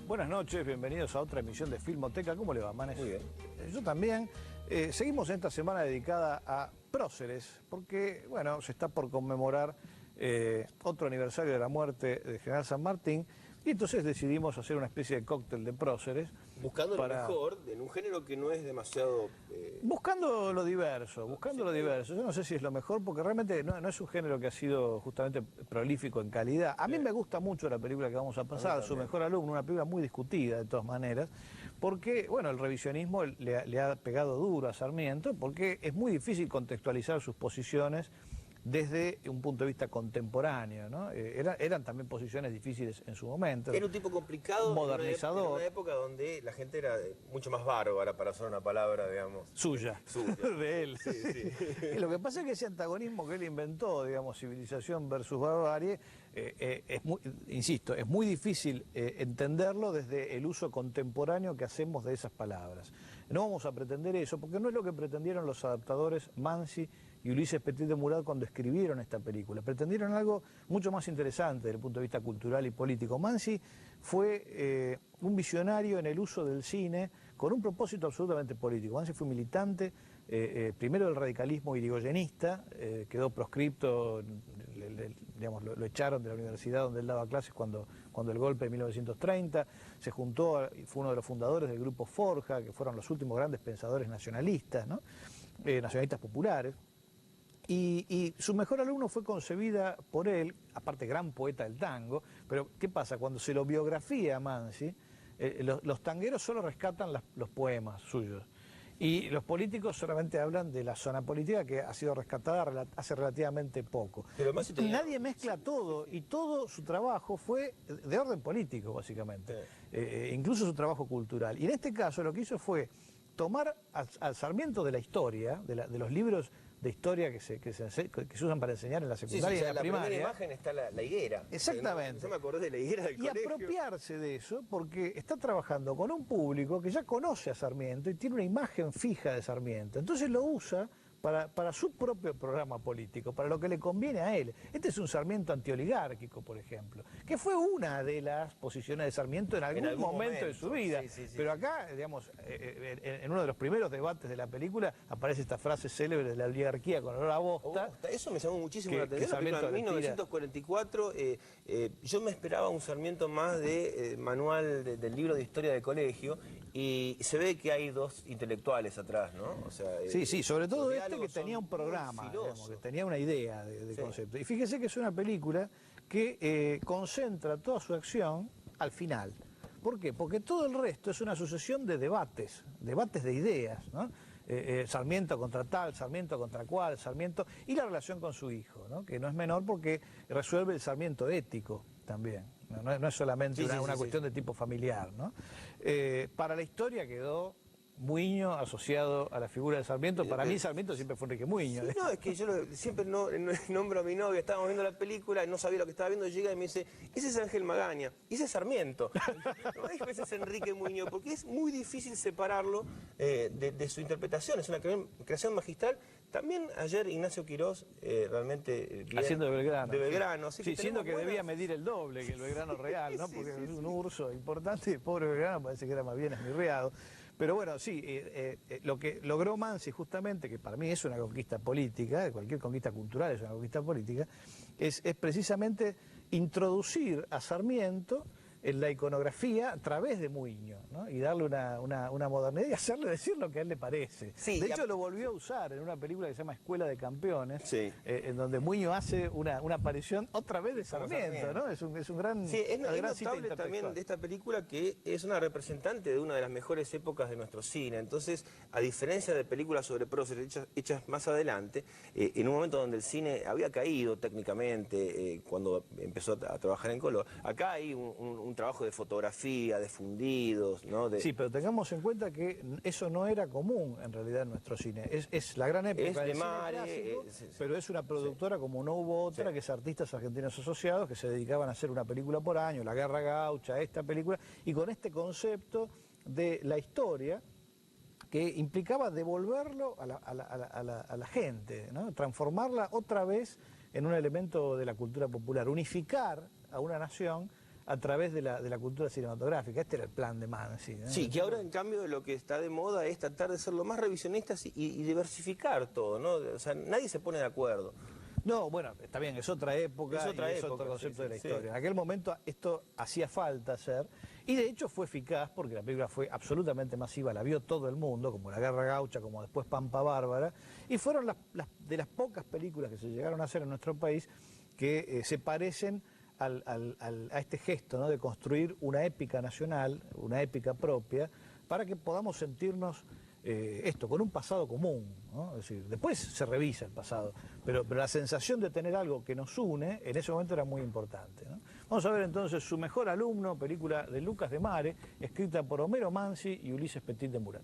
Buenas noches, bienvenidos a otra emisión de Filmoteca. ¿Cómo le va, Manes? Muy bien. Yo también. Seguimos en esta semana dedicada a próceres, porque, bueno, se está por conmemorar otro aniversario de la muerte de General San Martín, y entonces decidimos hacer una especie de cóctel de próceres. Buscando lo mejor, en un género que no es demasiado... Buscando lo diverso, buscando lo diverso. Yo no sé si es lo mejor, porque realmente no es un género que ha sido justamente prolífico en calidad. A mí me gusta mucho la película que vamos a pasar, Su mejor alumno, una película muy discutida de todas maneras, porque, bueno, el revisionismo le ha pegado duro a Sarmiento, porque es muy difícil contextualizar sus posiciones desde un punto de vista contemporáneo, ¿no? Eran también posiciones difíciles en su momento. Era un tipo complicado, modernizador. En una época donde la gente era mucho más bárbara, para usar una palabra, digamos. Suya. De él. Sí, sí. Y lo que pasa es que ese antagonismo que él inventó, digamos, civilización versus barbarie, insisto, es muy difícil entenderlo desde el uso contemporáneo que hacemos de esas palabras. No vamos a pretender eso, porque no es lo que pretendieron los adaptadores Manzi y Ulises Petit de Murat cuando escribieron esta película. Pretendieron algo mucho más interesante desde el punto de vista cultural y político. Manzi fue un visionario en el uso del cine con un propósito absolutamente político. Manzi fue militante, primero del radicalismo irigoyenista, quedó proscripto, digamos, lo echaron de la universidad donde él daba clases cuando el golpe de 1930, se juntó, fue uno de los fundadores del grupo Forja, que fueron los últimos grandes pensadores nacionalistas, ¿no? Nacionalistas populares. Y Su mejor alumno fue concebida por él, aparte gran poeta del tango, pero ¿qué pasa? Cuando se lo biografía a Manzi, los tangueros solo rescatan los poemas suyos, y los políticos solamente hablan de la zona política que ha sido rescatada hace relativamente poco. Pero nadie mezcla todo, y todo su trabajo fue de orden político, básicamente, incluso su trabajo cultural. Y en este caso lo que hizo fue tomar al Sarmiento de la historia, de los libros de historia que se usan para enseñar en la secundaria y en la primaria. En la primera imagen está la higuera. Exactamente. Yo me acordé de la higuera del colegio. Y apropiarse de eso, porque está trabajando con un público que ya conoce a Sarmiento y tiene una imagen fija de Sarmiento. Entonces lo usa para su propio programa político, para lo que le conviene a él. Este es un Sarmiento antioligárquico, por ejemplo, que fue una de las posiciones de Sarmiento en algún momento de su vida. Sí. Pero acá, digamos, en uno de los primeros debates de la película aparece esta frase célebre de la oligarquía con olor a bosta. Eso me llamó muchísimo la atención. En 1944 yo me esperaba un Sarmiento más de manual del libro de historia de colegio, y se ve que hay dos intelectuales atrás, ¿no? O sea, sí, sobre todo que tenía un programa, digamos, que tenía una idea de concepto. Y fíjese que es una película que concentra toda su acción al final. ¿Por qué? Porque todo el resto es una sucesión de debates de ideas, ¿no? Sarmiento contra tal, Sarmiento contra cual, Sarmiento, y la relación con su hijo, ¿no? Que no es menor porque resuelve el Sarmiento ético también. No es solamente una cuestión de tipo familiar, ¿no? Para la historia quedó Muiño asociado a la figura de Sarmiento. Para mí Sarmiento siempre fue Enrique Muiño. Sí, no, es que yo siempre nombro a mi novia, estábamos viendo la película, no sabía lo que estaba viendo, llega y me dice, ese es Ángel Magaña, y ese es Sarmiento. No es que ese es Enrique Muiño, porque es muy difícil separarlo de su interpretación, es una creación magistral. También ayer Ignacio Quirós, realmente... haciendo de Belgrano. De Belgrano. Sí, siendo que debía medir el doble que el Belgrano real, ¿no? Porque es un urso importante, y el pobre Belgrano parece que era más bien esmirriado. Pero bueno, sí, lo que logró Manzi justamente, que para mí es una conquista política, cualquier conquista cultural es una conquista política, es precisamente introducir a Sarmiento en la iconografía a través de Muiño, ¿no? Y darle una modernidad y hacerle decir lo que a él le parece. Sí, de hecho, lo volvió a usar en una película que se llama Escuela de Campeones, en donde Muiño hace una aparición otra vez de Sarmiento, ¿no? Es un gran... Sí, es notable también de esta película que es una representante de una de las mejores épocas de nuestro cine. Entonces, a diferencia de películas sobre próceres hechas más adelante, en un momento donde el cine había caído técnicamente, cuando empezó a trabajar en color, acá hay un trabajo de fotografía, de fundidos, ¿no? Sí, pero tengamos en cuenta que eso no era común en realidad en nuestro cine. Es la gran época del cine clásico, pero es una productora como no hubo otra, que es Artistas Argentinos Asociados, que se dedicaban a hacer una película por año, La Guerra Gaucha, esta película, y con este concepto de la historia que implicaba devolverlo a la gente, ¿no? Transformarla otra vez en un elemento de la cultura popular, unificar a una nación a través de la cultura cinematográfica. Este era el plan de Mansi, ¿no? Sí, que ahora en cambio lo que está de moda es tratar de ser lo más revisionistas y diversificar todo, ¿no? O sea, nadie se pone de acuerdo. No, bueno, está bien, es otra época, es otro concepto de la historia. En aquel momento esto hacía falta hacer, y de hecho fue eficaz porque la película fue absolutamente masiva, la vio todo el mundo, como La Guerra Gaucha, como después Pampa Bárbara, y fueron de las pocas películas que se llegaron a hacer en nuestro país que se parecen a este gesto, ¿no?, de construir una épica nacional, una épica propia, para que podamos sentirnos con un pasado común, ¿no? Es decir, después se revisa el pasado, pero la sensación de tener algo que nos une en ese momento era muy importante, ¿no? Vamos a ver entonces Su mejor alumno, película de Lucas de Mare, escrita por Homero Mansi y Ulises Petit de Murat.